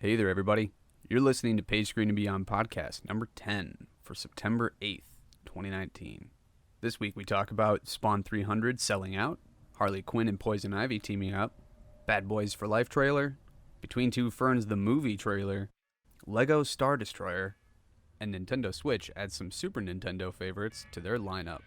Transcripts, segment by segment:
Hey there, everybody. You're listening to Page Screen and Beyond podcast number 10 for September 8th, 2019. This week we talk about Spawn 300 selling out, Harley Quinn and Poison Ivy teaming up, Bad Boys for Life trailer, Between Two Ferns the movie trailer, Lego Star Destroyer, and Nintendo Switch adds some Super Nintendo favorites to their lineup.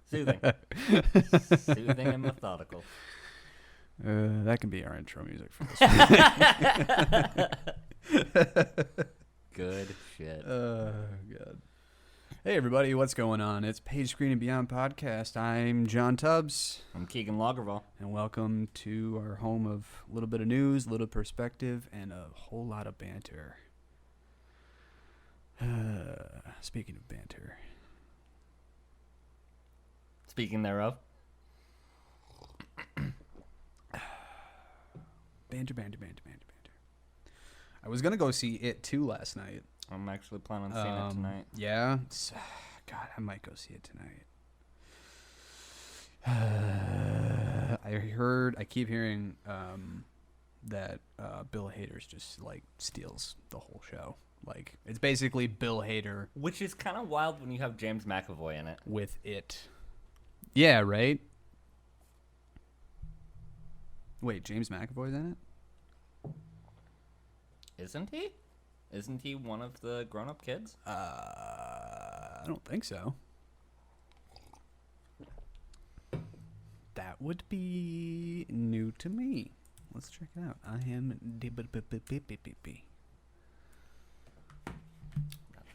Soothing. Soothing and methodical. That can be our intro music for this one. Good shit. God. Hey, everybody, what's going on? It's Page Screen and Beyond podcast. I'm John Tubbs. I'm Keegan Lagerville. And welcome to our home of a little bit of news, a little perspective, and a whole lot of banter. Speaking of banter. Speaking thereof. Banter. I was going to go see It 2 last night. I'm actually planning on seeing it tonight. Yeah? God, I might go see it tonight. I keep hearing that Bill Hader's just, steals the whole show. It's basically Bill Hader. Which is kind of wild when you have James McAvoy in it. With It. Yeah, right? Wait, James McAvoy's in it? Isn't he? Isn't he one of the grown-up kids? I don't think so. That would be new to me. Let's check it out. I am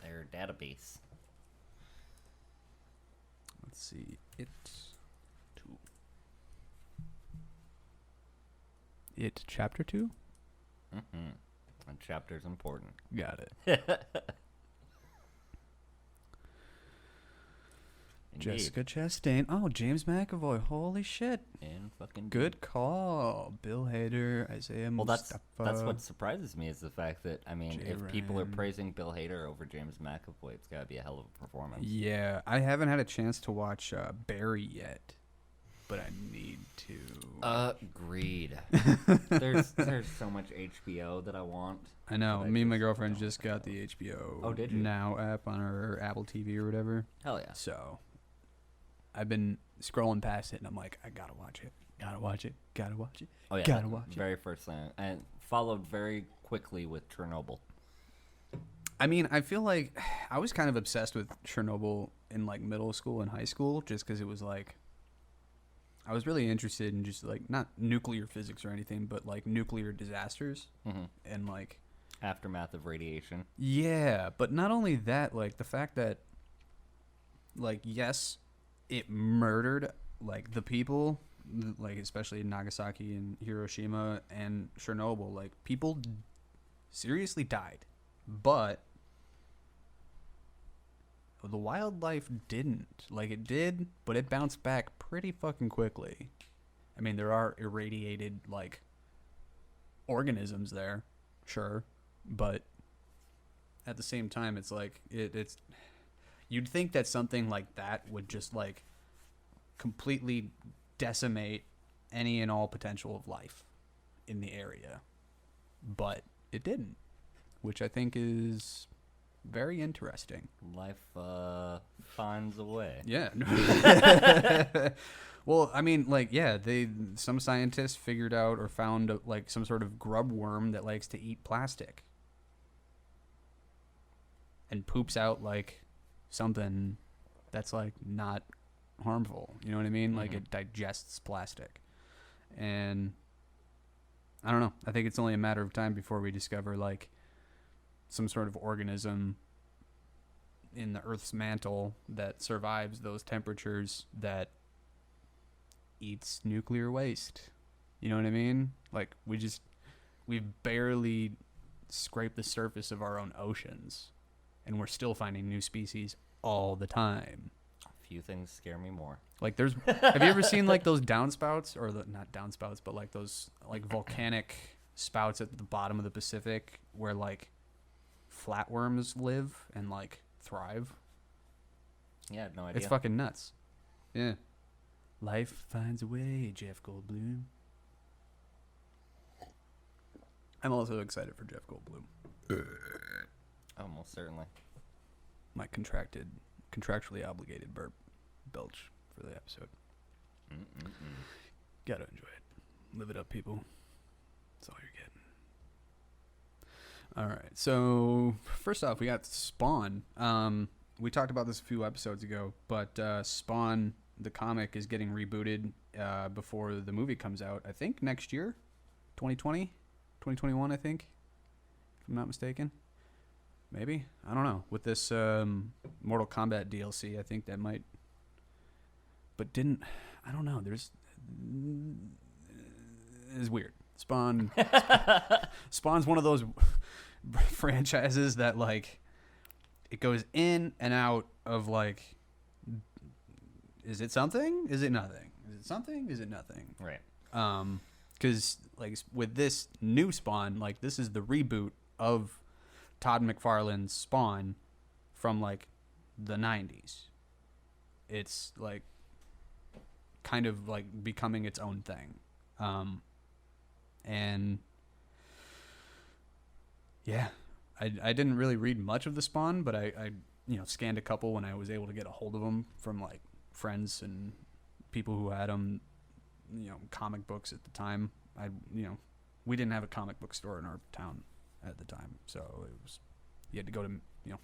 Their database. Let's see. It 2. It Chapter 2? Mm-hmm. And chapter's important. Got it. Jessica Chastain. Oh, James McAvoy. Holy shit. And fucking good call. Bill Hader, Isaiah Mustafa. That's what surprises me is the fact that, if Ryan. people are praising Bill Hader over James McAvoy, it's got to be a hell of a performance. Yeah, I haven't had a chance to watch Barry yet, but I need to. Agreed. There's so much HBO that I want. I know. Me and my girlfriend just got the HBO did you? Now app on our Apple TV or whatever. Hell yeah. So I've been scrolling past it, and I'm like, I gotta watch it. Gotta watch it. Oh yeah. Gotta watch it. Very first thing. And followed very quickly with Chernobyl. I feel like I was kind of obsessed with Chernobyl in middle school and high school, just because it was I was really interested in just not nuclear physics or anything, but nuclear disasters and aftermath of radiation. Yeah, but not only that, the fact that yes, it murdered the people, especially in Nagasaki and Hiroshima and Chernobyl, people seriously died, but the wildlife didn't. It did, but it bounced back pretty fucking quickly. There are irradiated organisms there, sure, but at the same time, it's it's. You'd think that something like that would just completely decimate any and all potential of life in the area, but it didn't, which I think is very interesting. Life finds a way. Yeah. Well, some scientists figured out or found some sort of grub worm that likes to eat plastic and poops out something that's not harmful. You know what I mean? Mm-hmm. It digests plastic. And I don't know. I think it's only a matter of time before we discover some sort of organism in the Earth's mantle that survives those temperatures that eats nuclear waste. You know what I mean? We've barely scraped the surface of our own oceans, and we're still finding new species all the time. A few things scare me more. Like there's have you ever seen like those downspouts or not downspouts but like those like volcanic spouts at the bottom of the Pacific where like flatworms live and like thrive? Yeah, I had no idea. It's fucking nuts. Yeah. Life finds a way, Jeff Goldblum. I'm also excited for Jeff Goldblum. Almost certainly. My contractually obligated belch for the episode. Gotta enjoy it. Live it up, people. That's all you're getting. All right. So first off, we got Spawn. We talked about this a few episodes ago, but Spawn, the comic, is getting rebooted before the movie comes out. I think next year, 2020, 2021. I think, if I'm not mistaken. Maybe, I don't know. With this Mortal Kombat DLC, I think that might. But didn't, I don't know. It's weird. Spawn's one of those franchises that like it goes in and out of like, is it something? Is it nothing? Is it something? Is it nothing? Right. Because like with this new Spawn, like this is the reboot of Todd McFarlane's Spawn from like the 90s. It's like kind of like becoming its own thing. And yeah, I didn't really read much of the Spawn, but I scanned a couple when I was able to get a hold of them from like friends and people who had them, comic books at the time. We didn't have a comic book store in our town at the time, so you had to go to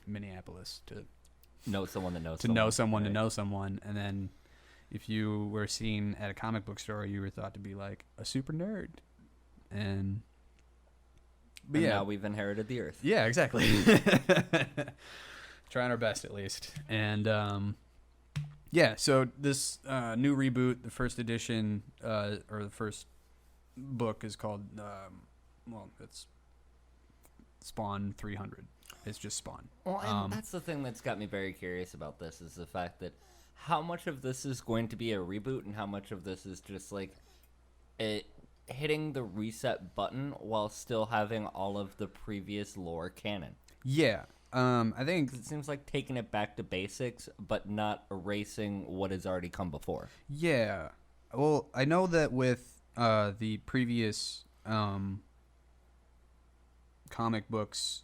Minneapolis to know someone that knows to know someone to know someone, and then if you were seen at a comic book store, you were thought to be like a super nerd, and now we've inherited the earth. Yeah, exactly. Trying our best at least, and so this new reboot, the first edition or the first book is called it's Spawn 300. It's just Spawn. Well, and that's the thing that's got me very curious about this is the fact that how much of this is going to be a reboot and how much of this is just like it hitting the reset button while still having all of the previous lore canon. Yeah. I think it seems like taking it back to basics, but not erasing what has already come before. Yeah. Well, I know that with the previous comic books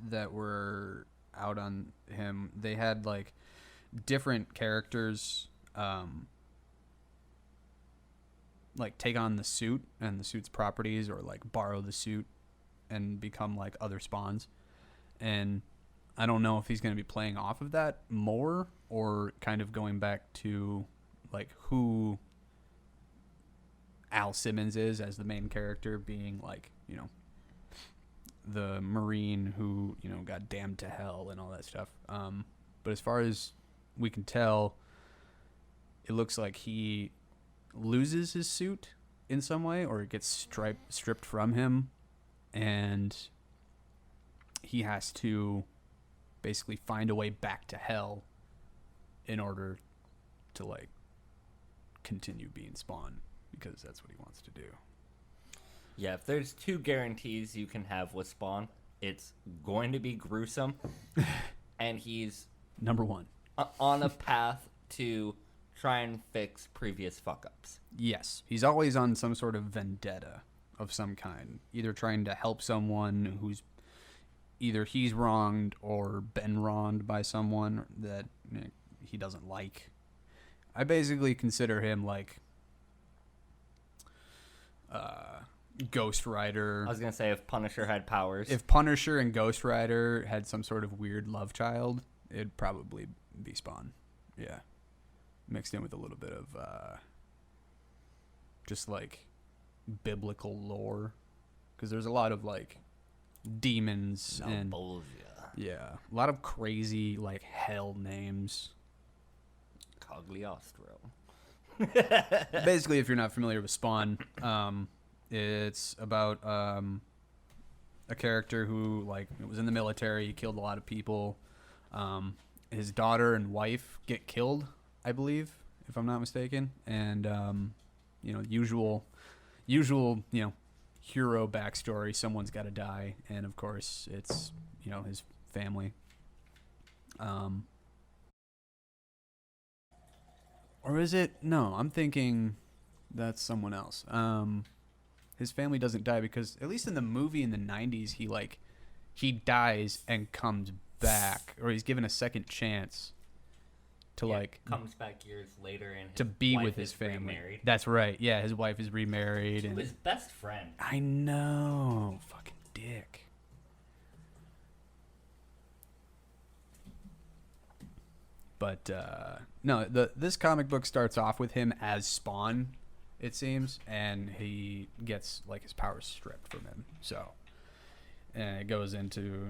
that were out on him, they had like different characters like take on the suit and the suit's properties, or like borrow the suit and become like other Spawns. And I don't know if he's going to be playing off of that more or kind of going back to like who Al Simmons is as the main character, being like, the Marine who, got damned to hell and all that stuff. But as far as we can tell, it looks like he loses his suit in some way, or it gets stripped from him, and he has to basically find a way back to hell in order to like continue being Spawn, because that's what he wants to do. Yeah, if there's two guarantees you can have with Spawn, it's going to be gruesome, and he's number one on a path to try and fix previous fuck-ups. Yes, he's always on some sort of vendetta of some kind, either trying to help someone who's either he's wronged or been wronged by someone that he doesn't like. I basically consider him like Ghost Rider. I was gonna say if Punisher had powers. If Punisher and Ghost Rider had some sort of weird love child, it'd probably be Spawn. Yeah. Mixed in with a little bit of just like biblical lore, because there's a lot of like demons and a lot of crazy like hell names. Cagliostro. Basically, if you're not familiar with Spawn, it's about a character who like was in the military. He killed a lot of people. His daughter and wife get killed, I believe, if I'm not mistaken, and usual, hero backstory. Someone's got to die, and of course, it's his family. Or is it? No, I'm thinking that's someone else. His family doesn't die because, at least in the movie in the 90s, he dies and comes back, or he's given a second chance to comes back years later and to be with his family. Remarried. That's right. Yeah, his wife is remarried. To and his best friend. I know. Fucking dick. But no, this comic book starts off with him as Spawn, it seems, and he gets his powers stripped from him. So, and it goes into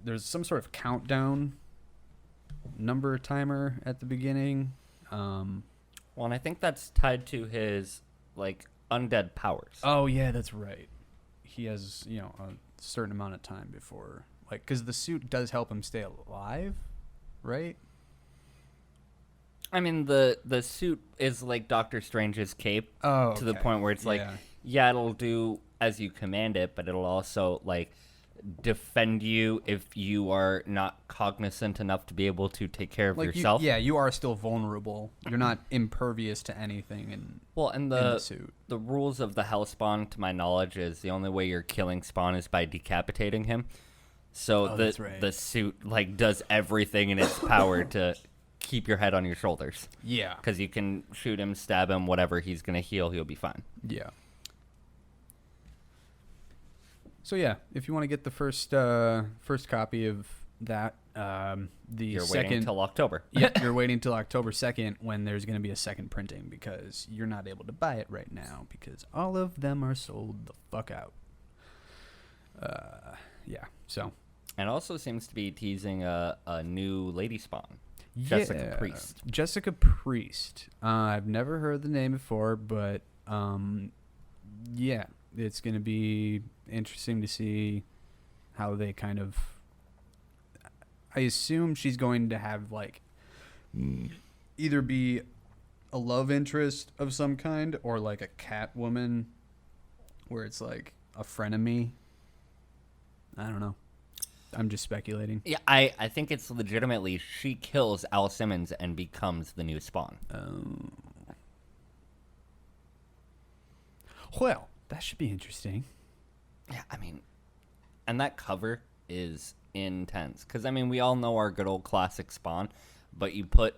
there's some sort of countdown number timer at the beginning. Well, and I think that's tied to his undead powers. Oh yeah, that's right. He has a certain amount of time before because the suit does help him stay alive, right? I mean, the suit is like Doctor Strange's cape to the point where it's it'll do as you command it, but it'll also defend you if you are not cognizant enough to be able to take care of yourself. You are still vulnerable. You're not impervious to anything in the suit. The rules of the Hellspawn, to my knowledge, is the only way you're killing Spawn is by decapitating him. So the suit does everything in its power to keep your head on your shoulders. Yeah. Because you can shoot him, stab him, whatever, he's going to heal, he'll be fine. Yeah. So yeah, if you want to get the first copy of that, you're waiting till October. Yeah, you're waiting till October 2nd when there's going to be a second printing, because you're not able to buy it right now because all of them are sold the fuck out. Yeah. So. And also seems to be teasing a new Lady Spawn. Jessica Priest. Jessica Priest. I've never heard the name before, but yeah, it's going to be interesting to see how they kind of. I assume she's going to have either be a love interest of some kind or a Catwoman, where it's a frenemy. I don't know. I'm just speculating. Yeah, I think it's legitimately she kills Al Simmons and becomes the new Spawn. Oh. Well, that should be interesting. Yeah, I mean, and that cover is intense. Because, I mean, we all know our good old classic Spawn, but you put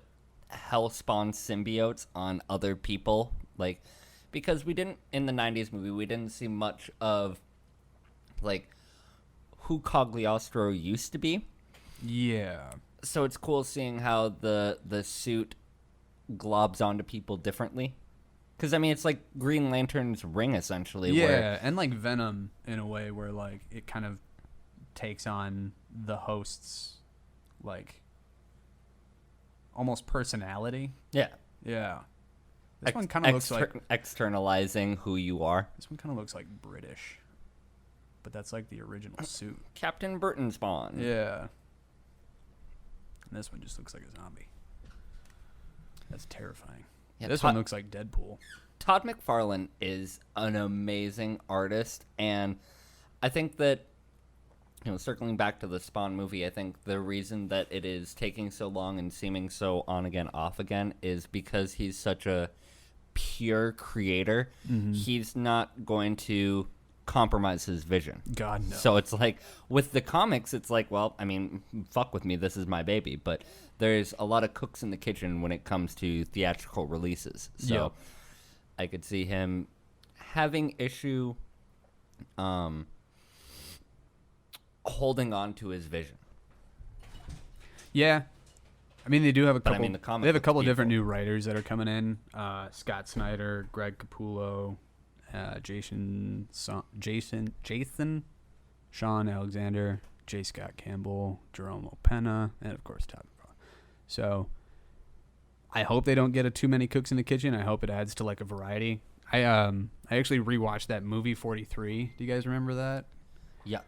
Hellspawn symbiotes on other people. Because we didn't, in the 90s movie, we didn't see much of, who Cagliostro used to be. Yeah. So it's cool seeing how the suit globs onto people differently. Because, I mean, it's like Green Lantern's ring, essentially. Yeah, and Venom, in a way, where, it kind of takes on the host's, almost personality. Yeah. Yeah. This one kind of looks like... Externalizing who you are. This one kind of looks like British. But that's the original suit. Captain Britain Spawn. Yeah. And this one just looks like a zombie. That's terrifying. Yeah, this one looks like Deadpool. Todd McFarlane is an amazing artist, and I think that, circling back to the Spawn movie, I think the reason that it is taking so long and seeming so on again, off again, is because he's such a pure creator. Mm-hmm. He's not going to compromise his vision. God, no. So it's with the comics, it's well, I mean, fuck with me, this is my baby, but there's a lot of cooks in the kitchen when it comes to theatrical releases. So yep. I could see him having issue holding on to his vision. Yeah. I mean, they do have a couple. But, I mean, the comic they have a couple different new writers that are coming in. Scott Snyder, Greg Capullo, Jason, Sean Alexander, J. Scott Campbell, Jerome Opena, and of course Todd McFarlane. So I hope they don't get too many cooks in the kitchen. I hope it adds to a variety. I actually rewatched that movie 43. Do you guys remember that? Yuck.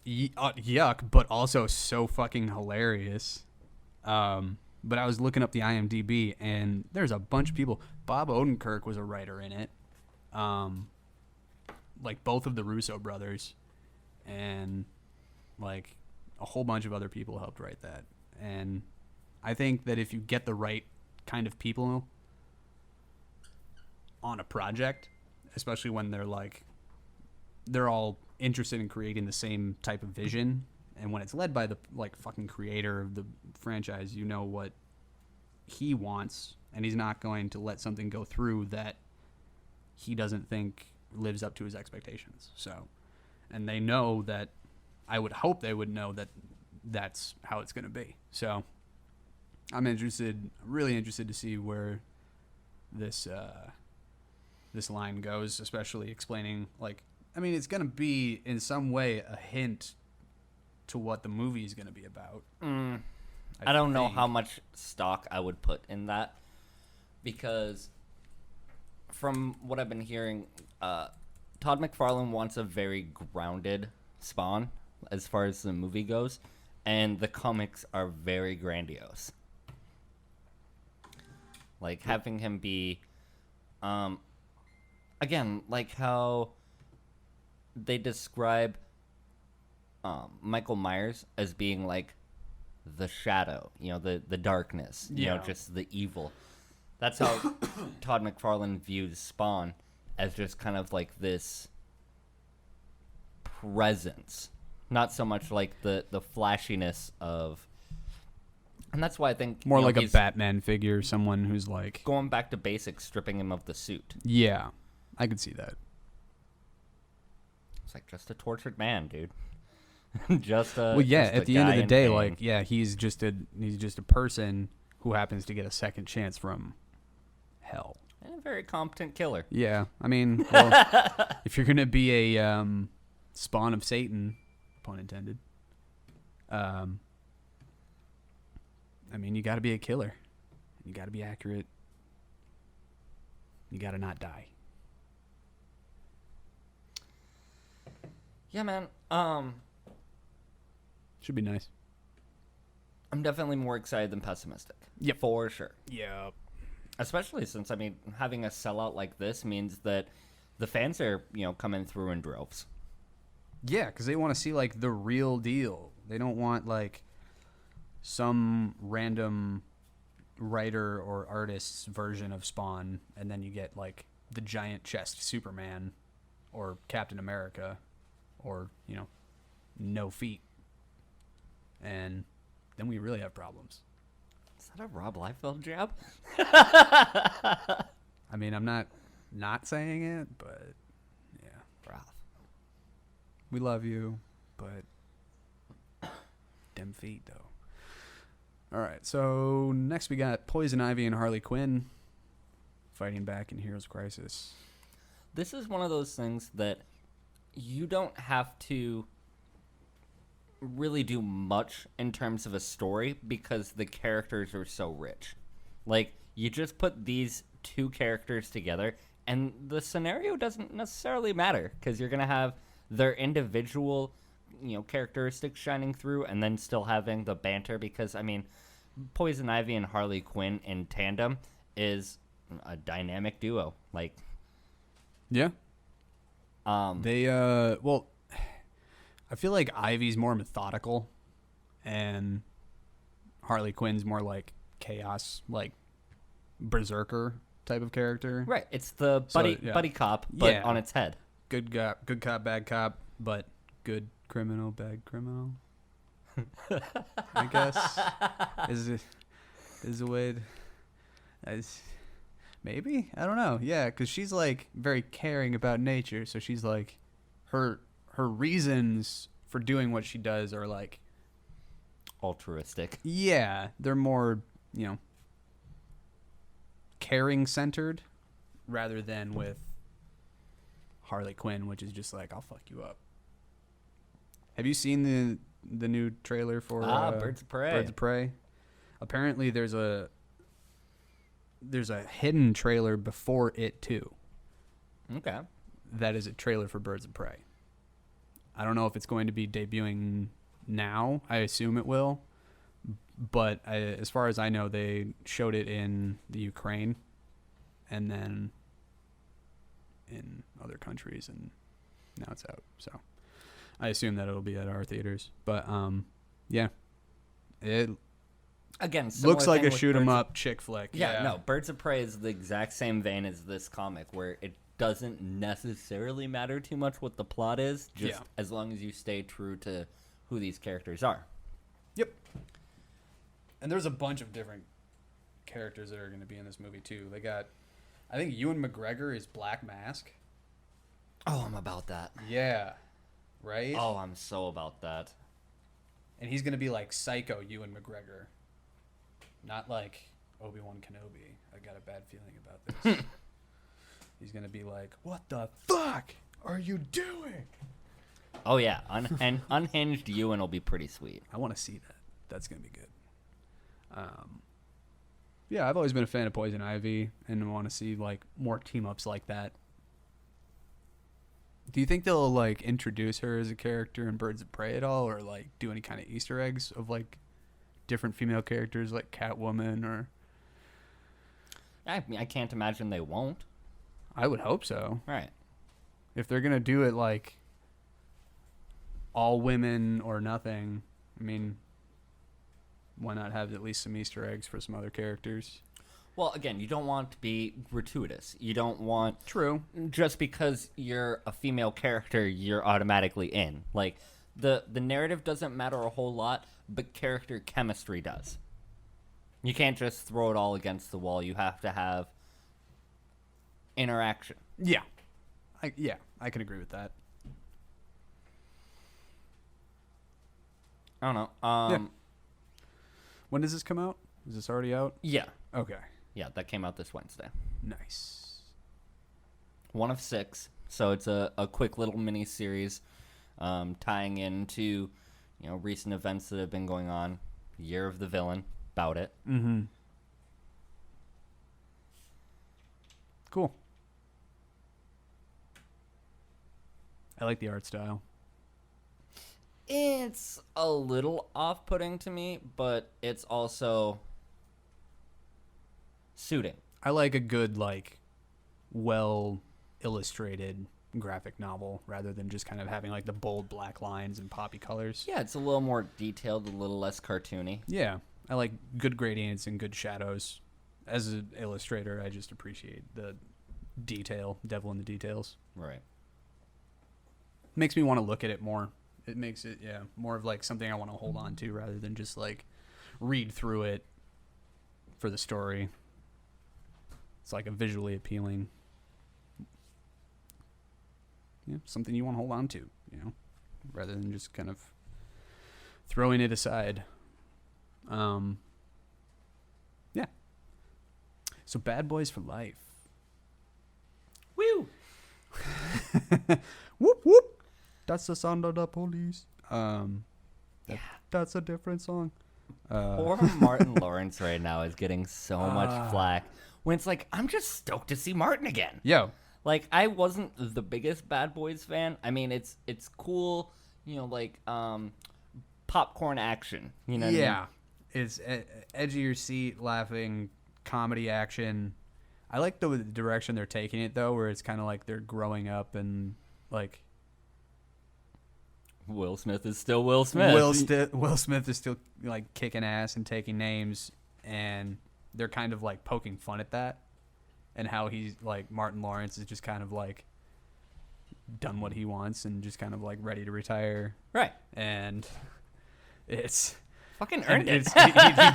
Yuck, but also so fucking hilarious. But I was looking up the IMDb, and there's a bunch of people. Bob Odenkirk was a writer in it. Like both of the Russo brothers, and like a whole bunch of other people helped write that. And I think that if you get the right kind of people on a project, especially when they're all interested in creating the same type of vision, and when it's led by the like fucking creator of the franchise, you know what he wants, and he's not going to let something go through that he doesn't think lives up to his expectations. So, and they know that, I would hope they would know that that's how it's going to be. So I'm really interested to see where this line goes, especially explaining, like, I mean, it's going to be in some way a hint to what the movie is going to be about. I don't know how much stock I would put in that, because from what I've been hearing, Todd McFarlane wants a very grounded Spawn as far as the movie goes, and the comics are very grandiose. Like, having him be, again, like how they describe Michael Myers as being like the shadow, the darkness, just the evil. That's how Todd McFarlane views Spawn, as just kind of like this presence, not so much like the flashiness of. And that's why I think more like a Batman figure, someone who's like going back to basics, stripping him of the suit. Yeah, I could see that. It's like just a tortured man, dude. Just a well, yeah. just at a the end of guy the in day, pain. like, yeah, he's just a person who happens to get a second chance from hell. And a very competent killer. Yeah, I mean, well, if you're gonna be a spawn of Satan, pun intended, I mean, you got to be a killer. You got to be accurate. You got to not die. Yeah, man. Should be nice. I'm definitely more excited than pessimistic. Yep. For sure. Yeah. Especially since, I mean, having a sellout like this means that the fans are, coming through in droves. Yeah, because they want to see, like, the real deal. They don't want, like, some random writer or artist's version of Spawn, and then you get, like, the giant chest Superman or Captain America or, no feet. And then we really have problems. Is that a Rob Liefeld jab? I mean, I'm not saying it, but yeah. Ralph. We love you, but them feet, though. All right, so next we got Poison Ivy and Harley Quinn fighting back in Heroes Crisis. This is one of those things that you don't have to really do much in terms of a story because the characters are so rich. Like, you just put these two characters together and the scenario doesn't necessarily matter because you're going to have their individual, characteristics shining through and then still having the banter because, I mean, Poison Ivy and Harley Quinn in tandem is a dynamic duo. Like, yeah. Well, I feel like Ivy's more methodical and Harley Quinn's more like chaos, like berserker type of character. Right. It's the buddy cop, but on its head. Good cop, bad cop, but good criminal, bad criminal. I guess is a way maybe, I don't know. Yeah, because she's like very caring about nature, so she's like her reasons for doing what she does are like altruistic. Yeah, they're more, caring centered rather than with Harley Quinn, which is just like, I'll fuck you up. Have you seen the new trailer for Birds of Prey? Birds of Prey. Apparently, there's a hidden trailer before it too. Okay. That is a trailer for Birds of Prey. I don't know if it's going to be debuting now. I assume it will, But as far as I know, they showed it in the Ukraine and then in other countries, and now it's out. So I assume that it'll be at our theaters. But yeah, it Again, similar looks like thing a with shoot 'em Birds of- up chick flick. Yeah, no, Birds of Prey is the exact same vein as this comic, where it doesn't necessarily matter too much what the plot is, just Yeah. as long as you stay true to who these characters are. Yep. And there's a bunch of different characters that are going to be in this movie too. They got, I think Ewan McGregor is Black Mask. Oh, I'm about that. Yeah. Right? Oh, I'm so about that. And he's going to be like Psycho Ewan McGregor. Not like Obi-Wan Kenobi. I got a bad feeling about this. He's going to be like, what the fuck are you doing? Oh yeah, unhinged Ewan will be pretty sweet. I want to see that. That's going to be good. Yeah, I've always been a fan of Poison Ivy and want to see like more team-ups like that. Do you think they'll like introduce her as a character in Birds of Prey at all, or like do any kind of Easter eggs of like different female characters like Catwoman? Or I mean, I can't imagine they won't. I would hope so. Right. If they're gonna do it like all women or nothing, I mean, why not have at least some Easter eggs for some other characters? Well, again, you don't want to be gratuitous. You don't want True. just because you're a female character, you're automatically in. Like the narrative doesn't matter a whole lot, but character chemistry does. You can't just throw it all against the wall. You have to have interaction. Yeah. I can agree with that. I don't know. Yeah. When does this come out? Is this already out? Yeah. Okay. Yeah, that came out this Wednesday. Nice. 1 of 6. So it's a quick little mini series tying into recent events that have been going on. Year of the Villain, about it. Mm-hmm. Cool. I like the art style. It's a little off-putting to me, but it's also suiting. I like a good, like, well illustrated graphic novel rather than just kind of having like the bold black lines and poppy colors. Yeah, it's a little more detailed, a little less cartoony. Yeah. I like good gradients and good shadows. As an illustrator, I just appreciate the detail, devil in the details. Right. Makes me want to look at it more. It makes it, more of like something I want to hold on to rather than just like read through it for the story. It's like a visually appealing, something you want to hold on to, rather than just kind of throwing it aside. Yeah. So Bad Boys for Life. Woo! Whoop whoop. That's the sound of the police. That's a different song. Poor Martin Lawrence right now is getting so much flack. When it's like, I'm just stoked to see Martin again. Yo. Like, I wasn't the biggest Bad Boys fan. I mean, it's cool, popcorn action. You know what I mean? It's edge of your seat, laughing, comedy action. I like the direction they're taking it, though, where it's kind of like they're growing up and, like... Will Smith is still Will Smith. Will Smith is still, like, kicking ass and taking names, and they're kind of, like, poking fun at that. And how he's, like, Martin Lawrence is just kind of, like, done what he wants and just kind of, like, ready to retire. Right. And it's... Fucking earned it. He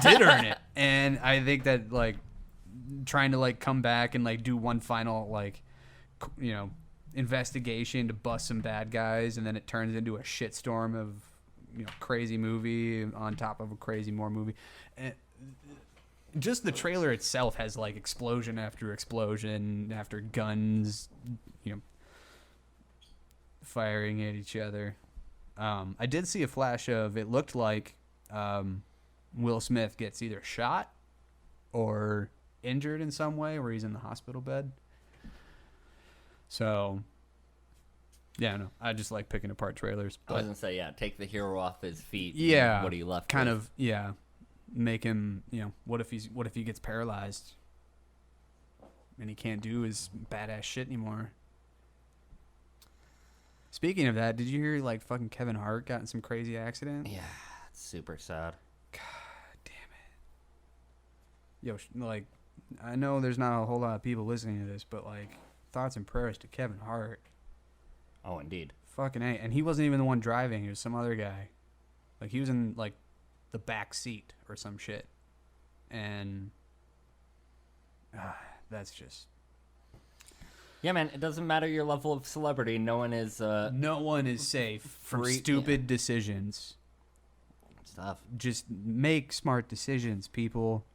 did earn it. And I think that, like, trying to, like, come back and, like, do one final, like, investigation to bust some bad guys, and then it turns into a shitstorm of, crazy movie on top of a crazy more movie. And just the trailer itself has, like, explosion after explosion after guns, firing at each other. I did see a flash of, it looked like Will Smith gets either shot or injured in some way where he's in the hospital bed. So, no, I just like picking apart trailers. I was going to say, take the hero off his feet. Yeah. What he left kind with. of, make him, what if he gets paralyzed and he can't do his badass shit anymore? Speaking of that, did you hear like fucking Kevin Hart got in some crazy accident? Yeah, it's super sad. God damn it. Yo, like, I know there's not a whole lot of people listening to this, but like, thoughts and prayers to Kevin Hart. Oh, indeed. Fucking A. And he wasn't even the one driving. It was some other guy. Like, he was in, like, the back seat or some shit. And that's just... Yeah, man, it doesn't matter your level of celebrity. No one is safe from stupid decisions. Stuff. Just make smart decisions, people.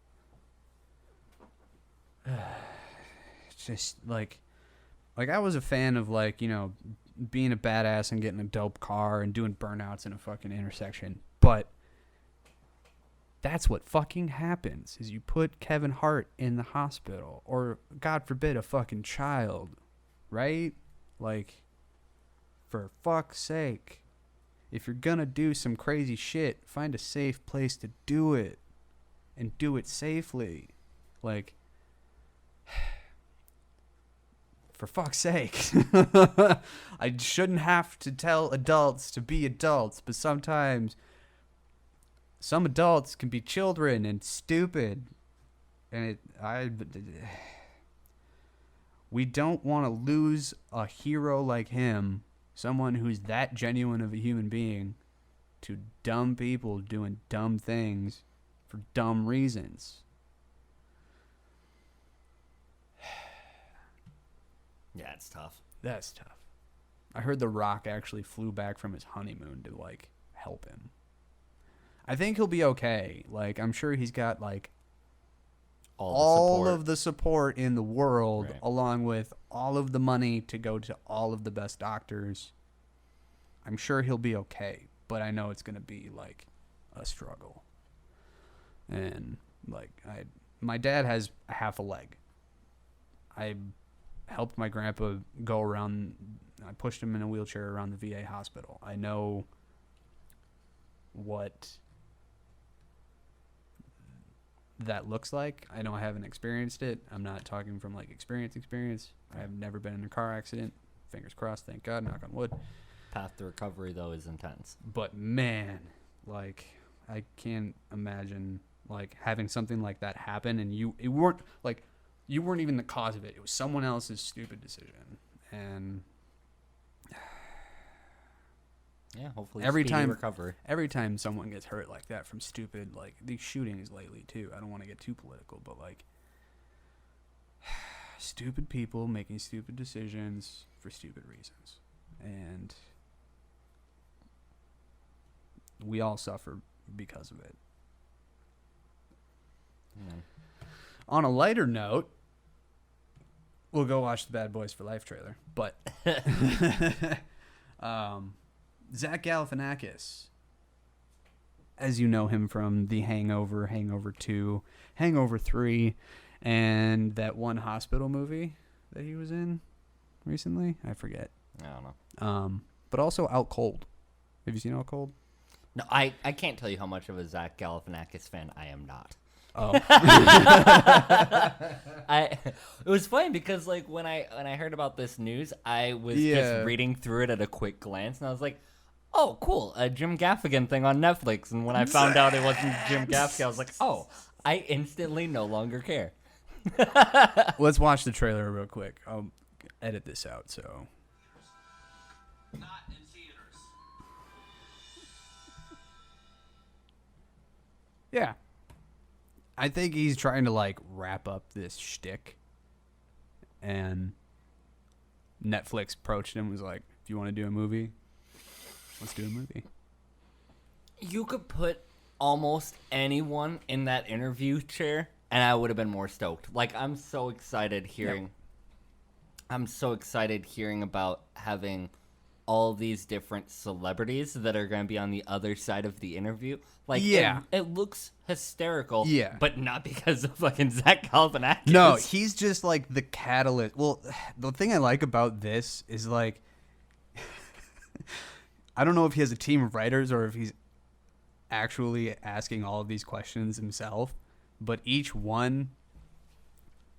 Just, like I was a fan of, like, being a badass and getting a dope car and doing burnouts in a fucking intersection. But that's what fucking happens, is you put Kevin Hart in the hospital, or God forbid a fucking child, right? Like, for fuck's sake, if you're gonna do some crazy shit, find a safe place to do it and do it safely. Like, for fuck's sake. I shouldn't have to tell adults to be adults, but sometimes some adults can be children and stupid. And we don't want to lose a hero like him, someone who's that genuine of a human being, to dumb people doing dumb things for dumb reasons. Yeah, it's tough. That's tough. I heard The Rock actually flew back from his honeymoon to, like, help him. I think he'll be okay. Like, I'm sure he's got, like, all of the support in the world, right, along with all of the money to go to all of the best doctors. I'm sure he'll be okay, but I know it's going to be, like, a struggle. And, like, my dad has half a leg. I helped my grandpa go around. I pushed him in a wheelchair around the VA hospital. I know what that looks like. I know I haven't experienced it. I'm not talking from, like, experience. I have never been in a car accident. Fingers crossed, thank God, knock on wood. Path to recovery, though, is intense. But, man, like, I can't imagine, like, having something like that happen and you weren't even the cause of it. It was someone else's stupid decision. And yeah, hopefully recovery. Every time someone gets hurt like that from stupid, like, these shootings lately too, I don't want to get too political, but, like, stupid people making stupid decisions for stupid reasons. And we all suffer because of it. On a lighter note, we'll go watch the Bad Boys for Life trailer. But Zach Galifianakis, as you know him from The Hangover, Hangover 2, Hangover 3, and that one hospital movie that he was in recently. I forget. I don't know. But also Out Cold. Have you seen Out Cold? No, I can't tell you how much of a Zach Galifianakis fan I am not. Oh. It was funny because, like, when I heard about this news, I was just reading through it at a quick glance, and I was like, oh, cool, a Jim Gaffigan thing on Netflix. And when I found out it wasn't Jim Gaffigan, I was like, oh, I instantly no longer care. Let's watch the trailer real quick. I'll edit this out, so. Not in theaters. Yeah. I think he's trying to, like, wrap up this shtick. And Netflix approached him and was like, if you want to do a movie, let's do a movie. You could put almost anyone in that interview chair, and I would have been more stoked. Like, I'm so excited hearing about having all these different celebrities that are going to be on the other side of the interview. Like, it looks hysterical, but not because of fucking Zach Galifianakis. No, he's just, like, the catalyst. Well, the thing I like about this is, like, I don't know if he has a team of writers or if he's actually asking all of these questions himself, but each one,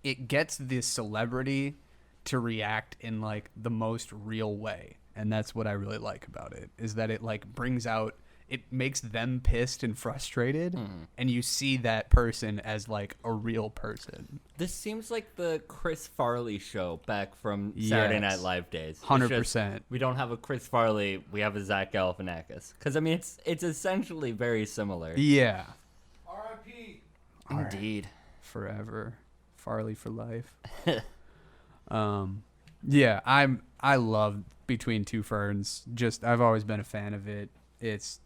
it gets the celebrity to react in like the most real way. And that's what I really like about it, is that it like brings out, it makes them pissed and frustrated, and you see that person as like a real person. This seems like the Chris Farley show back from Saturday Night Live days. 100%. We don't have a Chris Farley, we have a Zach Galifianakis. Because, I mean, it's essentially very similar. Yeah. R.I.P. Indeed. Forever. Farley for life. Yeah, I love Between Two Ferns. Just, I've always been a fan of it. It's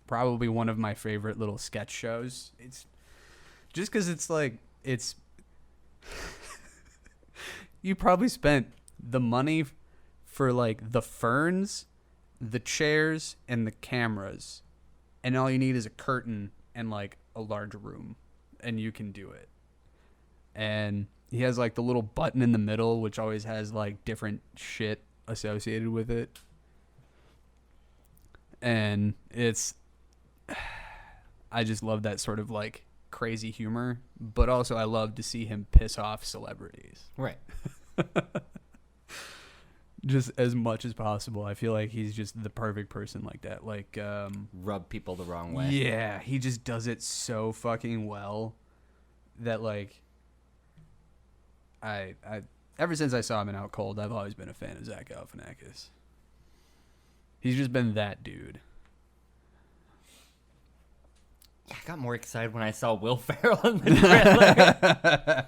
probably one of my favorite little sketch shows. It's just because it's like, it's you probably spent the money for like the ferns, the chairs, and the cameras, and all you need is a curtain and like a large room, and you can do it. And he has like the little button in the middle, which always has like different shit associated with it. And it's, I just love that sort of like crazy humor, but also I love to see him piss off celebrities. Right. Just as much as possible. I feel like he's just the perfect person like that. Like, Rub people the wrong way. yeah, he just does it so fucking well that like, I ever since I saw him in Out Cold, I've always been a fan of Zach Galifianakis. He's just been that dude. Yeah, I got more excited when I saw Will Ferrell in the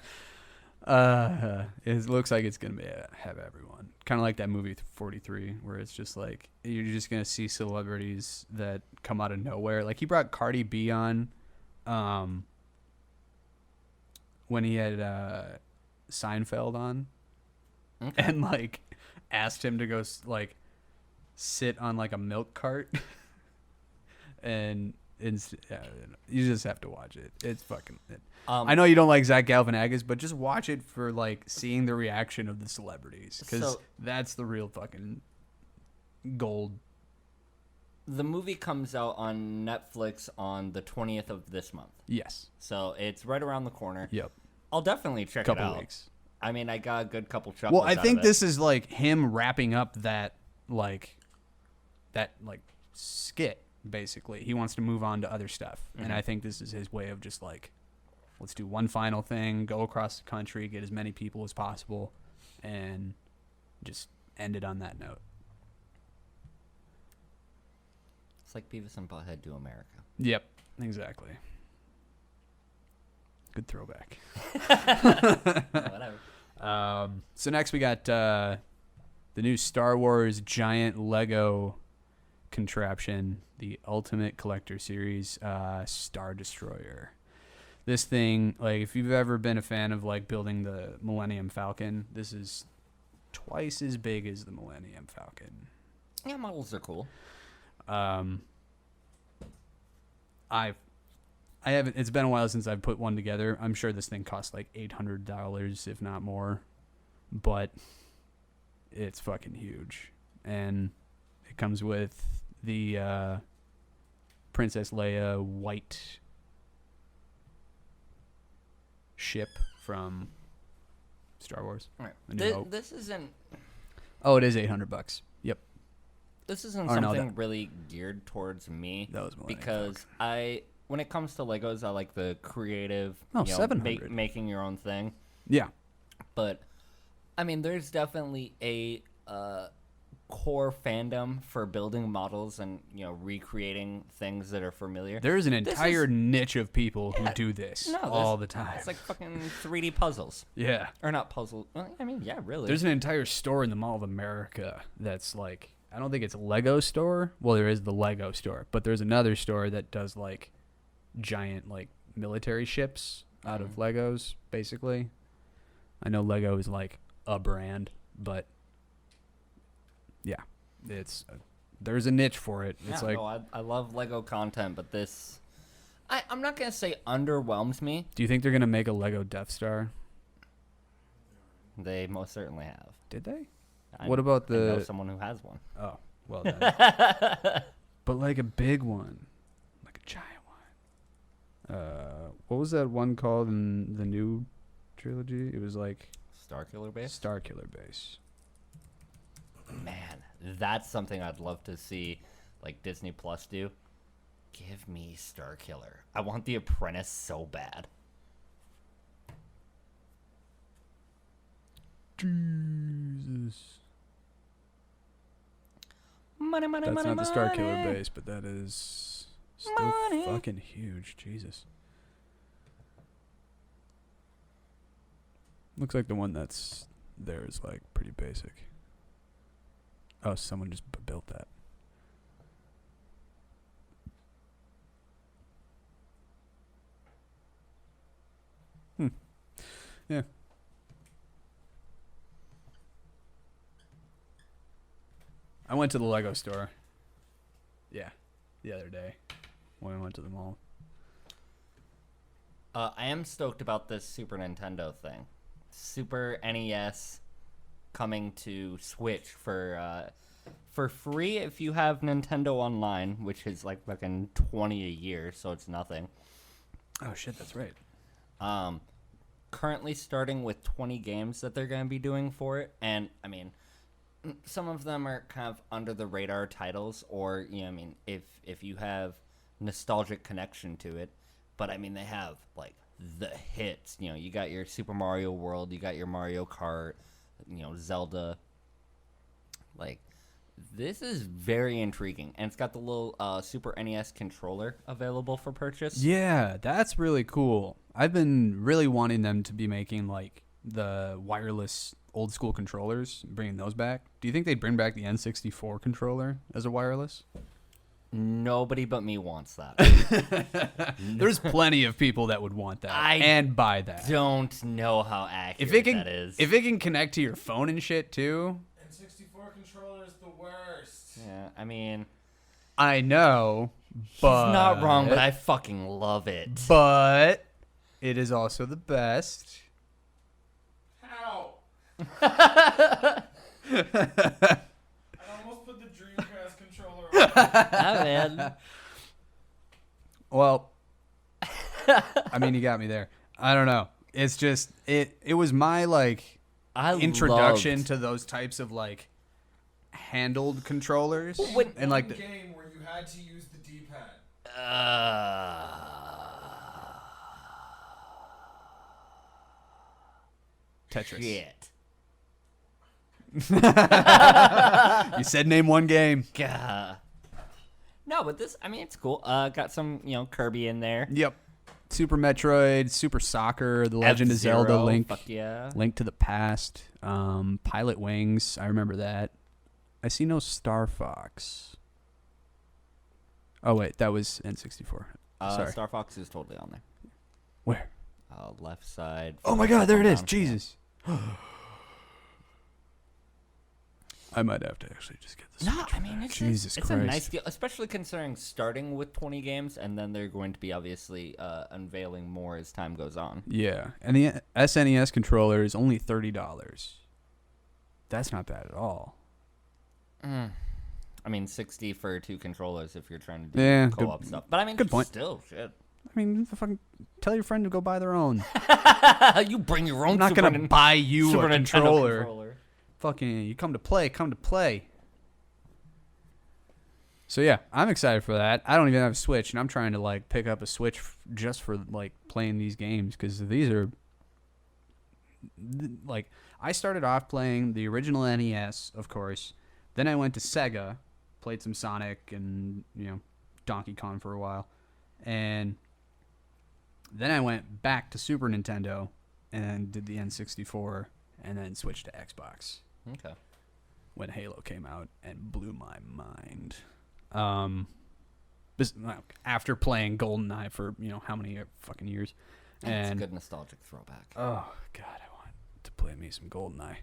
trailer. It looks like it's gonna be have everyone. Kind of like that movie 43, where it's just like you're just gonna see celebrities that come out of nowhere. Like he brought Cardi B on, when he had Seinfeld on, and like asked him to go like sit on like a milk cart, and you just have to watch it. It's fucking. I know you don't like Zach Galifianakis, but just watch it for like seeing the reaction of the celebrities, because that's the real fucking gold. The movie comes out on Netflix on the 20th of this month. Yes. So it's right around the corner. Yep. I'll definitely check it out. Weeks. I mean, I got a good couple chuckles. Well, I think this is like him wrapping up that skit. Basically, he wants to move on to other stuff, and I think this is his way of just like, let's do one final thing, go across the country, get as many people as possible, and just end it on that note. It's like Beavis and Butthead do America. Yep, exactly. Good throwback. Whatever. So next we got the new Star Wars giant Lego contraption, the Ultimate Collector Series Star Destroyer. This thing, like, if you've ever been a fan of like building the Millennium Falcon, this is twice as big as the Millennium Falcon. Yeah, models are cool. I haven't. It's been a while since I've put one together. I'm sure this thing costs like $800, if not more, but it's fucking huge, and it comes with the Princess Leia white ship from Star Wars. All right. A New Hope. This isn't. Oh, it is $800. Yep. This isn't Or no, something really geared towards me. That was Millennium because when it comes to Legos, I like the creative, Oh, 700. making your own thing. Yeah. But I mean, there's definitely a core fandom for building models and recreating things that are familiar. There's an entire niche of people who do this all the time. It's like fucking 3D puzzles. Yeah. Or not puzzles. Well, I mean, yeah, really. There's an entire store in the Mall of America that's like, I don't think it's a Lego store. Well, there is the Lego store, but there's another store that does like giant like military ships out of Legos, basically. I know Lego is like a brand, but yeah, there's a niche for it. It's I love Lego content, but this, I'm not gonna say underwhelms me. Do you think they're gonna make a Lego Death Star? They most certainly have. Did they? What about I know someone who has one. Oh, well then. But like a big one, like a giant What was that one called in the new trilogy? It was like Starkiller Base? Starkiller Base. Man, that's something I'd love to see, like, Disney Plus do. Give me Starkiller. I want The Apprentice so bad. Jesus. Money, money, That's money, not the money. Starkiller Base, but that is still Money. fucking huge. Jesus. Looks like the one that's there is like pretty basic. Oh, someone just built that. Yeah. I went to the Lego store. Yeah, the other day when I went to the mall. I am stoked about this Super Nintendo thing. Super NES coming to Switch for free if you have Nintendo Online, which is like fucking 20 a year, so it's nothing. Oh shit, that's right. Currently starting with 20 games that they're going to be doing for it, and I mean, some of them are kind of under the radar titles, or you know, I mean, if you have nostalgic connection to it, but I mean, they have like the hits. You know, you got your Super Mario World, you got your Mario Kart, you know, Zelda. Like, this is very intriguing, and it's got the little Super NES controller available for purchase. Yeah, that's really cool. I've been really wanting them to be making like the wireless old school controllers, bringing those back. Do you think they'd bring back the N64 controller as a wireless? Nobody but me wants that. There's plenty of people that would want that I and buy that. Don't know how accurate If it can, that is. if it can connect to your phone and shit too. N64 controller is the worst. Yeah, I mean, I know, he's but not wrong, but I fucking love it. But it is also the best. How? I almost put the Dreamcast controller on. Ah, man. Well, I mean, you got me there. I don't know. It's just it was my like I introduction loved- to those types of like handled controllers When- and like One the, game where you had to use the D-pad. Tetris. Shit. You said name one game. Gah. No, but this, I mean, it's cool. Got some, you know, Kirby in there. Yep. Super Metroid, Super Soccer, The Legend of F-Zero, Zelda, Link, Fuck yeah. Link to the Past, Pilot Wings. I remember that. I see no Star Fox. Oh wait, that was N64. Sorry. Star Fox is totally on there. Where? Left side. Oh my God, there it is. down. Jesus. I might have to actually just get this. No, I mean, it's Jesus it's Christ. a nice deal, especially considering starting with 20 games, and then they're going to be obviously unveiling more as time goes on. Yeah, and the SNES controller is only $30. That's not bad at all. I mean, 60 for 2 controllers if you're trying to do Yeah, co-op good- stuff. But I mean, good point. still, shit. I mean, fucking tell your friend to go buy their own. You bring your own I'm not Super gonna Nin- buy you Super a Nintendo controller. Fucking, you come to play, come to play. So yeah, I'm excited for that. I don't even have a Switch, and I'm trying to like pick up a Switch just for like playing these games because these are like I started off playing the original NES, of course. Then I went to Sega, played some Sonic and Donkey Kong for a while, and then I went back to Super Nintendo and did the N64, and then switched to Xbox. Okay. When Halo came out and blew my mind. After playing GoldenEye for how many fucking years, It's a and good nostalgic throwback. oh god, I want to play me some GoldenEye.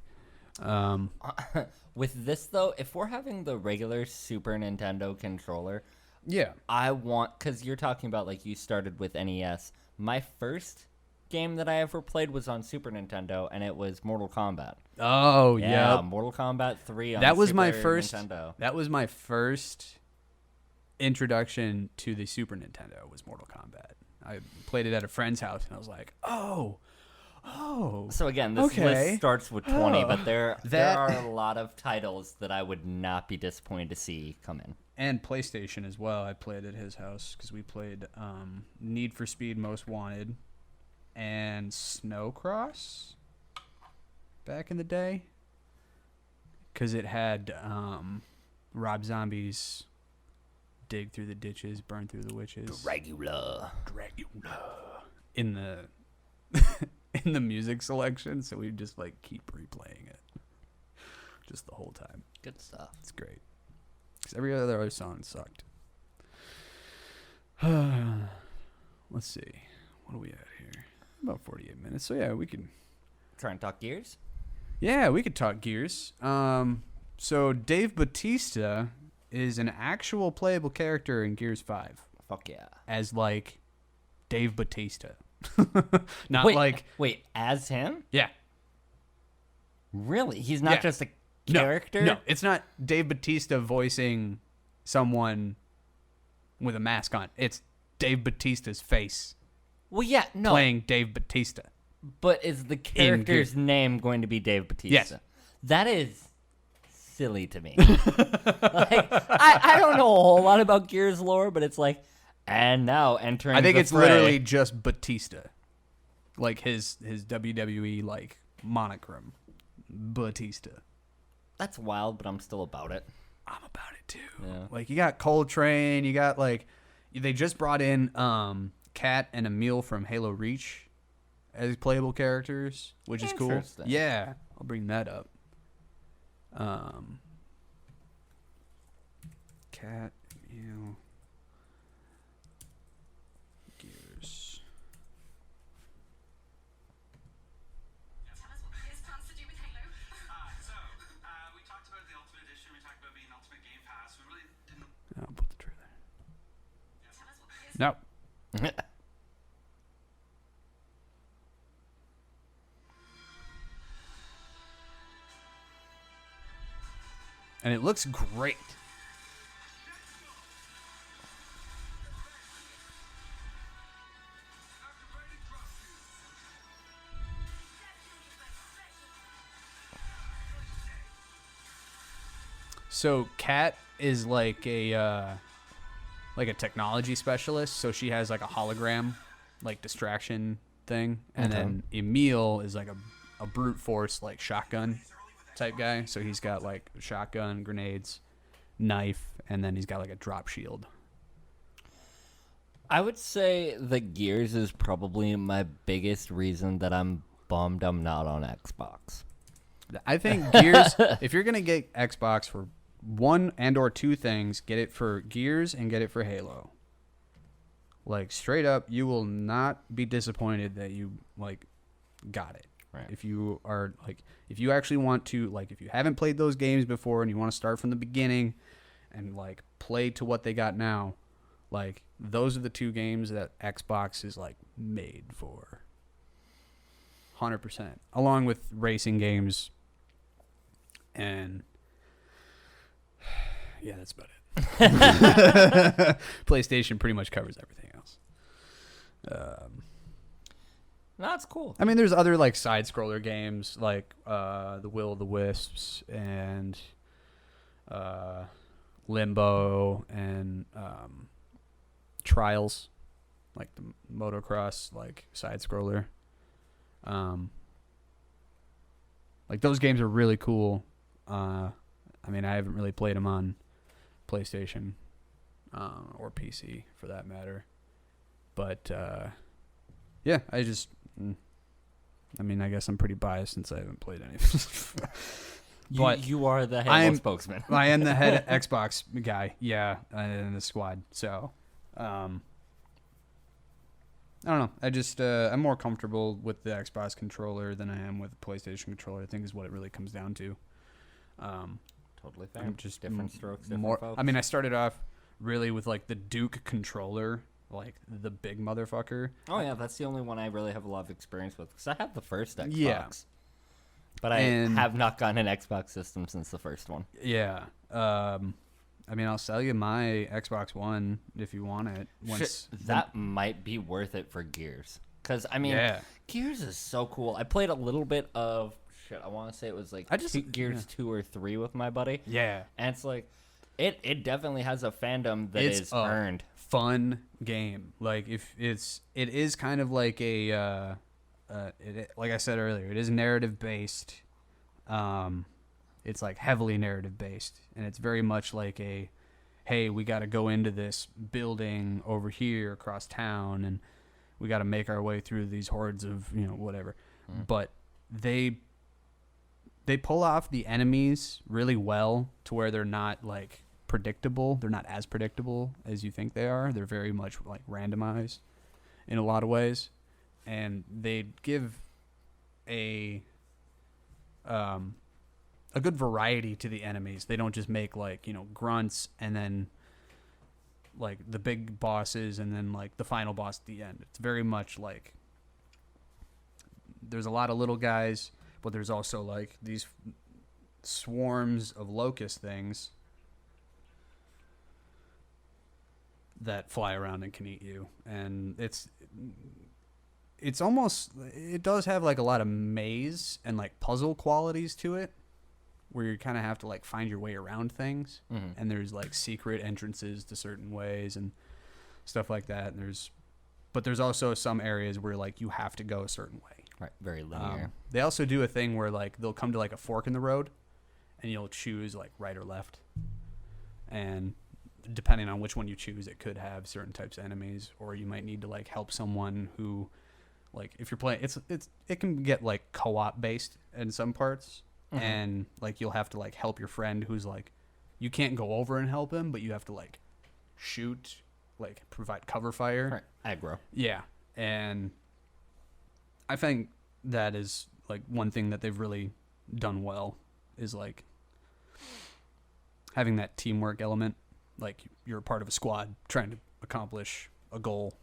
With this though, if we're having the regular Super Nintendo controller, Yeah, I want, because you're talking about like you started with NES. My first game that I ever played was on Super Nintendo, and it was Mortal Kombat. oh Yeah, yeah, Mortal Kombat 3 on that was my Super first. Nintendo. That was my first introduction to the Super Nintendo. Was Mortal Kombat. I played it at a friend's house, and I was like, oh. So again, this Okay. list starts with 20, but there That- are a lot of titles that I would not be disappointed to see come in. And PlayStation as well. I played at his house because we played Need for Speed Most Wanted and Snowcross back in the day. Because it had Rob Zombie's Dig Through the Ditches, Burn Through the Witches. Dragula. In the in the music selection, so we just like keep replaying it just the whole time. Good stuff. It's great. Because every other song sucked. Let's see. What are we at here? About 48 minutes. So yeah, we could. Try and talk Gears? Yeah, we could talk Gears. So Dave Bautista is an actual playable character in Gears 5 Fuck yeah. as like Dave Bautista. Not Wait, like wait, as him? yeah. Really? He's not Yeah. just a character? No, it's not Dave Bautista voicing someone with a mask on. It's Dave Bautista's face Well, yeah, no. playing Dave Bautista. But is the character's name going to be Dave Bautista? Yes. That is silly to me. Like, I don't know a whole lot about Gears lore, but it's like, and now entering I think the it's fray. literally just Batista. Like his WWE like monochrome. Batista. That's wild, but I'm still about it. I'm about it too. Yeah. Like you got Coltrane, you got like they just brought in Kat and Emil from Halo Reach as playable characters, which is cool. Interesting. Yeah, I'll bring that up. Kat, Emil, Gears. Tell us what Chris plans to do with Halo. We talked about the Ultimate Edition, we talked about being Ultimate Game Pass. We really didn't. I'll put the trailer. Tell us what Chris No. And it looks great. So Kat is like a technology specialist, so she has like a hologram like distraction thing, and Okay. then Emil is like a brute force like shotgun type guy, so he's got like shotgun, grenades, knife, and then he's got like a drop shield. I would say that Gears is probably my biggest reason that I'm bummed I'm not on Xbox. I think Gears, if you're gonna get Xbox for one and or two things, get it for Gears and get it for Halo. Like straight up, you will not be disappointed that you like got it. Right. If you are like, if you actually want to, like, if you haven't played those games before and you want to start from the beginning and like play to what they got now, like those are the two games that Xbox is like made for. 100%. Along with racing games. And yeah, that's about it. PlayStation pretty much covers everything else. No, that's cool. I mean, there's other like side scroller games like the Will of the Wisps and Limbo and Trials, like the motocross like side scroller. Like those games are really cool. I mean, I haven't really played them on PlayStation or PC for that matter, but yeah, I mean, I guess I'm pretty biased since I haven't played any. But you are the Halo spokesman. I am the head Xbox guy, yeah, in the squad. So, I don't know. I just I'm more comfortable with the Xbox controller than I am with the PlayStation controller. I think is what it really comes down to. Totally fair. I'm just different strokes, different more. folks. I mean, I started off really with like the Duke controller, like the big motherfucker. Oh yeah, that's the only one I really have a lot of experience with because I have the first Xbox. Yeah. But I And- have not gotten an Xbox system since the first one. Yeah. And I mean, I'll sell you my Xbox One if you want it. That might be worth it for Gears. Because, I mean, Yeah. Gears is so cool. I played a little bit of, I want to say it was like Gears 2 or 3 with my buddy. Yeah. And it's like, it definitely has a fandom that is earned. Fun game. Like, it is kind of like a, like I said earlier, it is narrative based. It's like heavily narrative based, and it's very much like a, hey, we got to go into this building over here across town, and we got to make our way through these hordes of, whatever. But they pull off the enemies really well to where they're not like predictable. They're not as predictable as you think they are. They're very much like randomized in a lot of ways, and they give a good variety to the enemies. They don't just make like, grunts and then like the big bosses and then like the final boss at the end. It's very much like there's a lot of little guys, but there's also like these swarms of locust things that fly around and can eat you. And it's almost, it does have like a lot of maze and like puzzle qualities to it, where you kind of have to like find your way around things. And there's like secret entrances to certain ways and stuff like that. And there's also some areas where like you have to go a certain way. Right, very linear. They also do a thing where like they'll come to like a fork in the road and you'll choose like right or left. And depending on which one you choose, it could have certain types of enemies, or you might need to like help someone who, like, if you're playing, it can get like co-op based in some parts. And like you'll have to like help your friend who's like, you can't go over and help him, but you have to like shoot, like provide cover fire. Right. Aggro. Yeah. And I think that is like one thing that they've really done well, is like having that teamwork element. Like you're a part of a squad trying to accomplish a goal.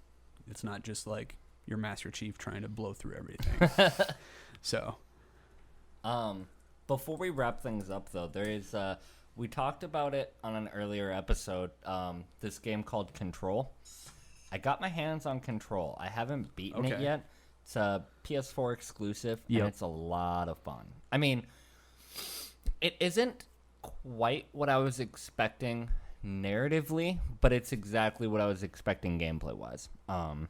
It's not just like your Master Chief trying to blow through everything. So before we wrap things up, though, there is we talked about it on an earlier episode, this game called Control. I got my hands on Control. I haven't beaten it yet. It's a PS4 exclusive, and it's a lot of fun. I mean, it isn't quite what I was expecting narratively, but it's exactly what I was expecting gameplay-wise. I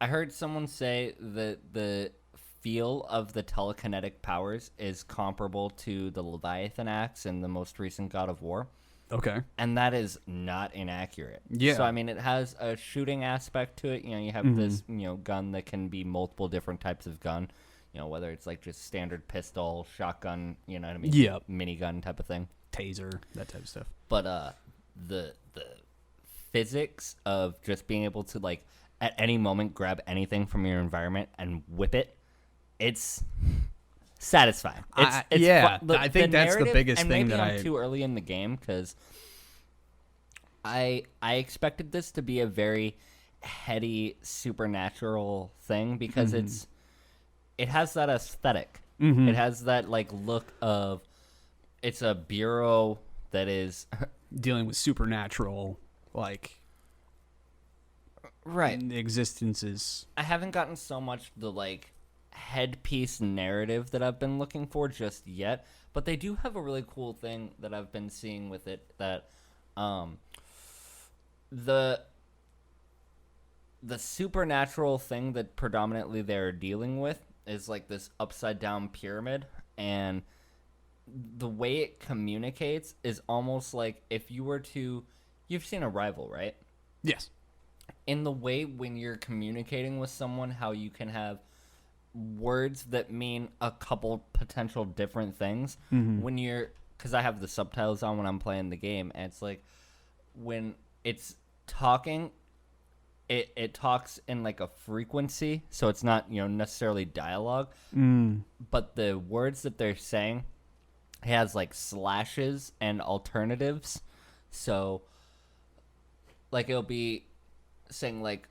heard someone say that the feel of the telekinetic powers is comparable to the Leviathan axe in the most recent God of War. okay. And that is not inaccurate. Yeah. So, I mean, it has a shooting aspect to it. You have this, gun that can be multiple different types of gun. Whether it's like just standard pistol, shotgun, you know what I mean? Yep. Minigun type of thing. Taser, that type of stuff. But the physics of just being able to, like, at any moment grab anything from your environment and whip it, it's satisfying. It's yeah, fun. I think that's the narrative, biggest and thing maybe that I'm too early in the game, because I expected this to be a very heady supernatural thing, because it has that aesthetic. It has that like look of, it's a bureau that is dealing with supernatural, like, right existences. I haven't gotten so much the like headpiece narrative that I've been looking for just yet, but they do have a really cool thing that I've been seeing with it, that the supernatural thing that predominantly they're dealing with is like this upside down pyramid, and the way it communicates is almost like if you were to, you've seen Arrival, right? Yes. In the way when you're communicating with someone, how you can have words that mean a couple potential different things when you're, because I have the subtitles on when I'm playing the game, and it's like when it's talking, it talks in like a frequency, so it's not necessarily dialogue, but the words that they're saying has like slashes and alternatives. So like it'll be saying like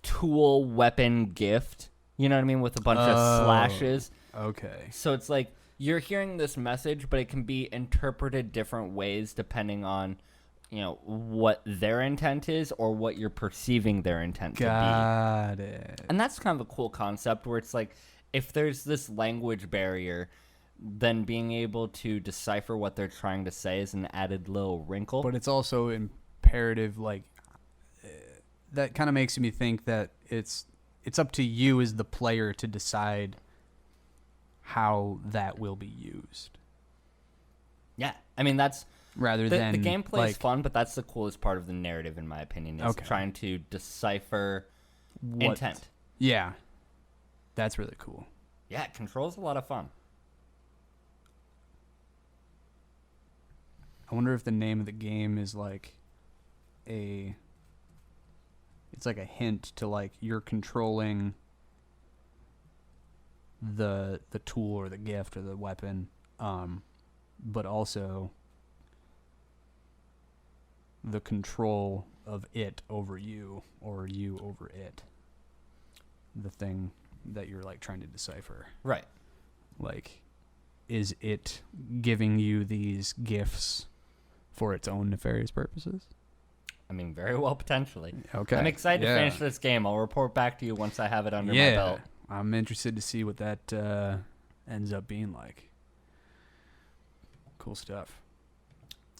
tool, weapon, gift, you know what I mean, with a bunch of slashes. Okay. So it's like you're hearing this message, but it can be interpreted different ways depending on, what their intent is or what you're perceiving their intent to be. Got it. And that's kind of a cool concept where it's like, if there's this language barrier, then being able to decipher what they're trying to say is an added little wrinkle. But it's also imperative, like, that kind of makes me think that it's up to you as the player to decide how that will be used. Yeah, I mean, that's... Rather The than gameplay like, is fun, but that's the coolest part of the narrative, in my opinion, is Okay. trying to decipher what- intent. Yeah. That's really cool. Yeah, Control's a lot of fun. I wonder if the name of the game is like it's like a hint to like you're controlling the tool or the gift or the weapon, but also the control of it over you or you over it. The thing that you're like trying to decipher. Right. Like, is it giving you these gifts for its own nefarious purposes? I mean, very well, potentially. Okay. I'm excited Yeah. to finish this game. I'll report back to you once I have it under my Yeah. belt. I'm interested to see what that ends up being like. Cool stuff.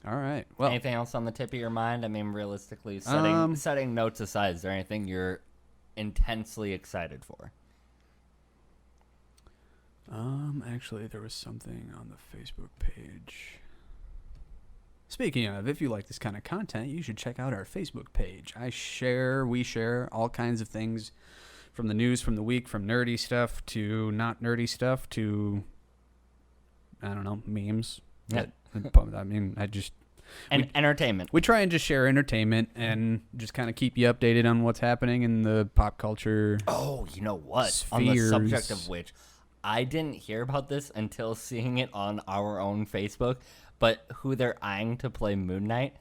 All right. Well, Anything else on the tip of your mind? I mean, realistically, Um, setting notes aside, is there anything you're intensely excited for? actually, there was something on the Facebook page. Speaking of, if you like this kind of content, you should check out our Facebook page. We share all kinds of things from the news from the week, from nerdy stuff to not nerdy stuff to, I don't know, memes. Yeah. I mean, And entertainment. we try and just share entertainment and just kind of keep you updated on what's happening in the pop culture. Oh, you know what? On the subject Spheres. of which, I didn't hear about this until seeing it on our own Facebook, but who they're eyeing to play Moon Knight?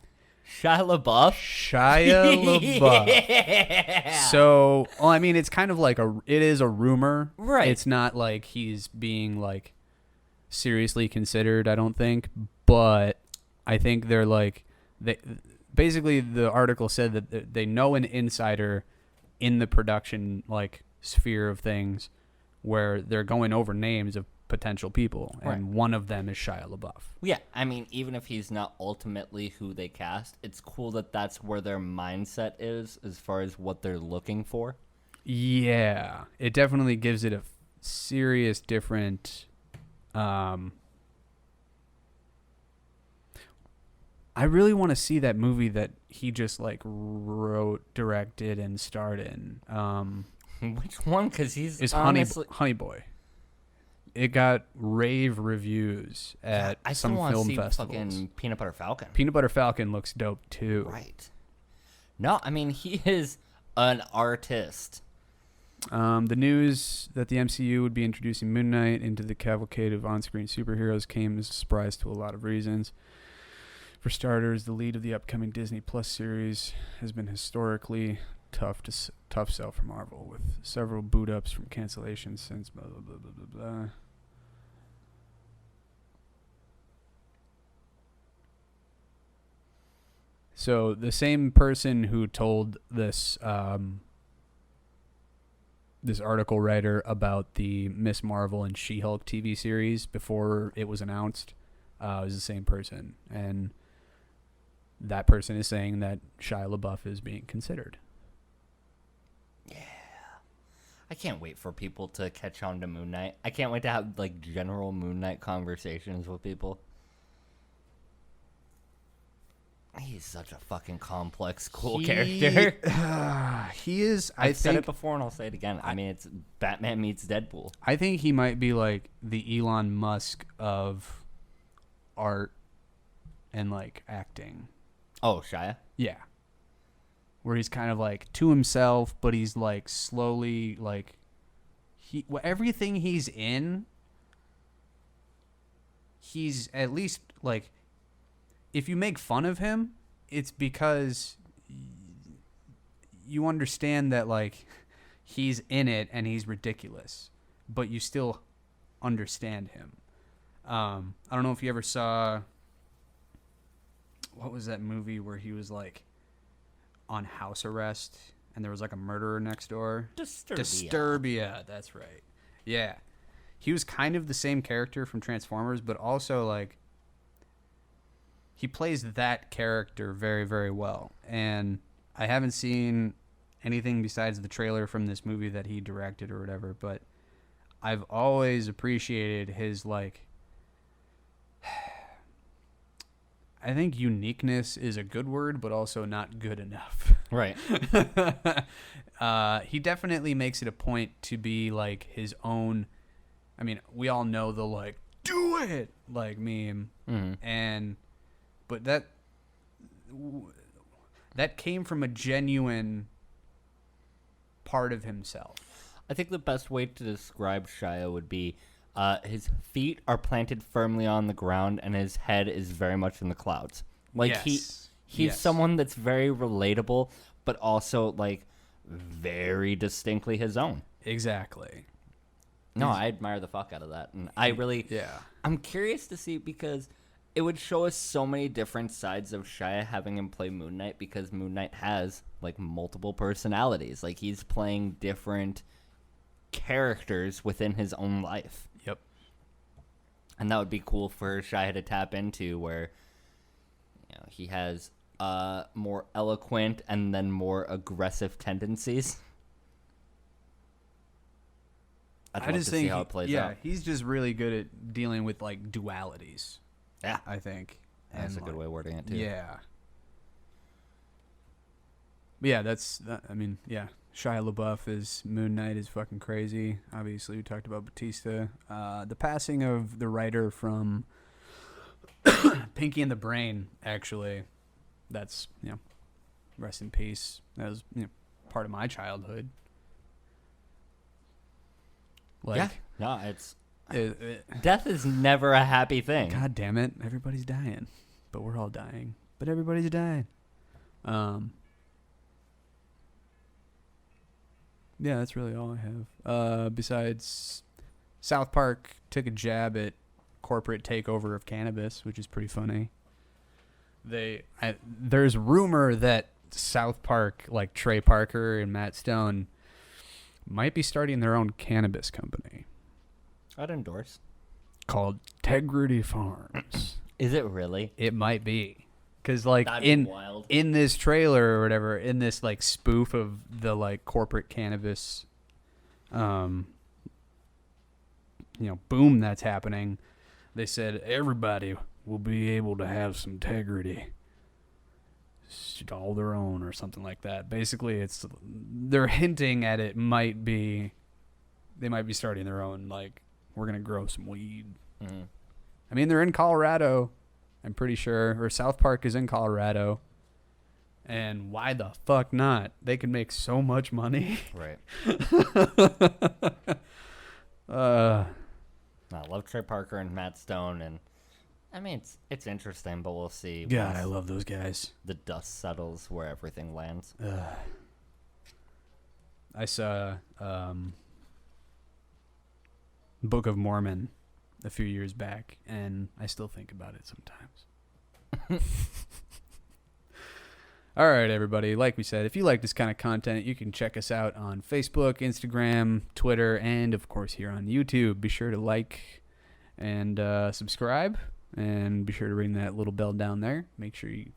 Shia LaBeouf. Shia LaBeouf. Yeah. So, well, I mean, it's kind of like it is a rumor. Right. It's not like he's being like seriously considered, I don't think, but I think they're like, basically the article said that they know an insider in the production like sphere of things where they're going over names of potential people, and Right. one of them is Shia LaBeouf. Yeah, I mean, even if he's not ultimately who they cast, it's cool that that's where their mindset is as far as what they're looking for. Yeah, it definitely gives it a serious different. I really want to see that movie that he just like wrote, directed, and starred in. Which one? Because he's Is honestly... Honey Boy. It got rave reviews at I still some want to film see festivals. fucking Peanut Butter Falcon. Peanut Butter Falcon looks dope too. Right. No, I mean, he is an artist. The news that the MCU would be introducing Moon Knight into the cavalcade of on-screen superheroes came as a surprise to a lot of reasons. For starters, the lead of the upcoming Disney Plus series has been historically tough sell for Marvel, with several boot-ups from cancellations since blah, blah, blah, blah, blah, blah. So the same person who told this this article writer about the Miss Marvel and She-Hulk TV series before it was announced was the same person, and that person is saying that Shia LaBeouf is being considered. I can't wait for people to catch on to Moon Knight. I can't wait to have, like, general Moon Knight conversations with people. He's such a fucking complex, cool character. He is. I've said it before and I'll say it again. I mean, it's Batman meets Deadpool. I think he might be like the Elon Musk of art and like acting. Oh, Shia? Yeah. Where he's kind of like to himself, but he's like slowly like everything he's in, he's at least like, if you make fun of him, it's because you understand that like he's in it and he's ridiculous, but you still understand him. I don't know if you ever saw, what was that movie where he was like on house arrest and there was like a murderer next door? Disturbia, that's right. Yeah. He was kind of the same character from Transformers, but also like he plays that character very, very well. And I haven't seen anything besides the trailer from this movie that he directed or whatever, but I've always appreciated his like, I think uniqueness is a good word, but also not good enough. Right. He definitely makes it a point to be like his own. I mean, we all know the like "do it" like meme, but that came from a genuine part of himself. I think the best way to describe Shia would be his feet are planted firmly on the ground and his head is very much in the clouds. Like Yes. he's someone that's very relatable, but also like very distinctly his own. Exactly. No, I admire the fuck out of that, and I really, I'm curious to see because it would show us so many different sides of Shia having him play Moon Knight because Moon Knight has like multiple personalities. Like he's playing different characters within his own life. Yep. And that would be cool for Shia to tap into where he has more eloquent and then more aggressive tendencies. I'd love to see how it plays out. He's just really good at dealing with like dualities. Yeah. I think. That's And, a good like, way of wording it, too. Yeah. But yeah, I mean, yeah. Shia LaBeouf is Moon Knight is fucking crazy. Obviously, we talked about Batista. The passing of the writer from Pinky and the Brain, actually, that's, rest in peace. That was, part of my childhood. Like, Yeah. No, it's... death is never a happy thing. God damn it. Everybody's dying. But we're all dying. But everybody's dying. Yeah, that's really all I have. Besides, South Park took a jab at corporate takeover of cannabis, which is pretty funny. There's rumor that South Park, like Trey Parker and Matt Stone, might be starting their own cannabis company I'd endorse. called Tegrity Farms. Is it really? It might be. Because, like, That'd be wild. in this trailer or whatever, in this, like, spoof of the, like, corporate cannabis, boom that's happening, they said everybody will be able to have some integrity. It's all their own or something like that. Basically, they're hinting at they might be starting their own, like, we're going to grow some weed. Mm-hmm. I mean, they're in Colorado, I'm pretty sure, or South Park is in Colorado. And why the fuck not? They can make so much money. Right. uh, I love Trey Parker and Matt Stone, and I mean it's interesting, but we'll see. God, once I love those guys. the dust settles where everything lands. I saw Book of Mormon a few years back, and I still think about it sometimes. All right, everybody. Like we said, if you like this kind of content, you can check us out on Facebook, Instagram, Twitter, and, of course, here on YouTube. Be sure to like and subscribe, and be sure to ring that little bell down there. Make sure you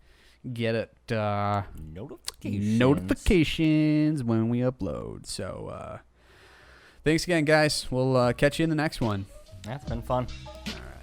get it notifications when we upload. So, thanks again, guys. We'll catch you in the next one. Yeah, it's been fun. All right.